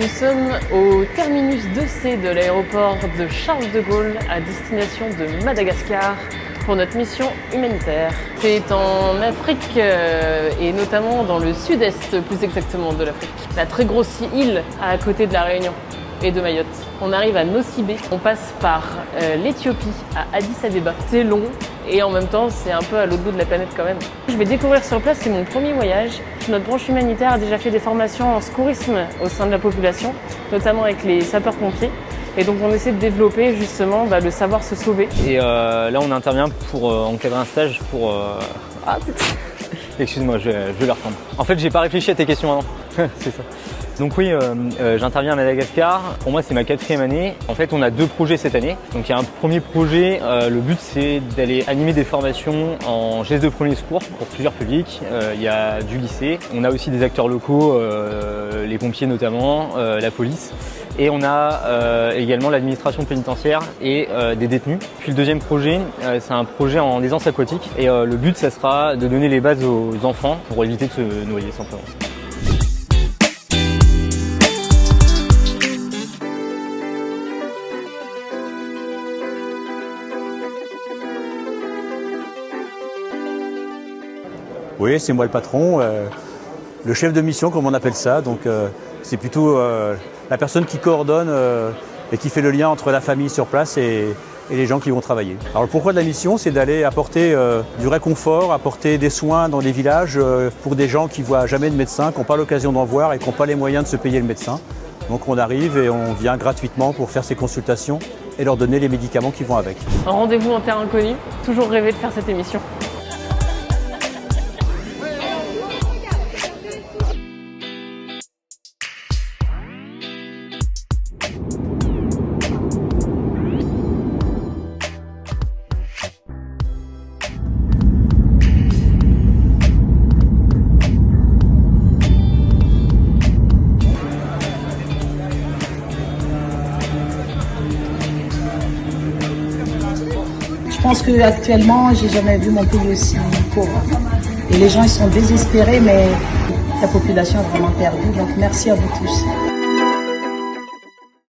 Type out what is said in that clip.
Nous sommes au terminus 2C de l'aéroport de Charles de Gaulle à destination de Madagascar pour notre mission humanitaire. C'est en Afrique et notamment dans le sud-est plus exactement de l'Afrique. La très grosse île à côté de la Réunion et de Mayotte. On arrive à Nosy Be, on passe par l'Éthiopie à Addis Abeba. C'est long et en même temps c'est un peu à l'autre bout de la planète quand même. Je vais découvrir sur place, c'est mon premier voyage. Notre branche humanitaire a déjà fait des formations en secourisme au sein de la population, notamment avec les sapeurs-pompiers. Et donc on essaie de développer justement le savoir se sauver. Et là on intervient pour encadrer un stage pour... Ah putain. Excuse-moi, je vais le reprendre. En fait j'ai pas réfléchi à tes questions avant. C'est ça. Donc oui, j'interviens à Madagascar. Pour moi c'est ma 4e année. En fait on a 2 projets cette année. Donc il y a un premier projet, le but c'est d'aller animer des formations en gestes de premier secours pour plusieurs publics. Il y a du lycée, on a aussi des acteurs locaux, les pompiers notamment, la police. Et on a également l'administration pénitentiaire et des détenus. Puis le deuxième projet, c'est un projet en aisance aquatique. Et le but, ça sera de donner les bases aux enfants pour éviter de se noyer simplement. Oui, c'est moi le patron, le chef de mission comme on appelle ça. Donc c'est plutôt la personne qui coordonne et qui fait le lien entre la famille sur place et les gens qui vont travailler. Alors le pourquoi de la mission, c'est d'aller apporter du réconfort, apporter des soins dans des villages pour des gens qui ne voient jamais de médecin, qui n'ont pas l'occasion d'en voir et qui n'ont pas les moyens de se payer le médecin. Donc on arrive et on vient gratuitement pour faire ces consultations et leur donner les médicaments qui vont avec. Un rendez-vous en terre inconnue, toujours rêvé de faire cette émission. Je pense qu'actuellement, j'ai jamais vu mon pays aussi pauvre. Et les gens, ils sont désespérés, mais la population est vraiment perdue. Donc merci à vous tous.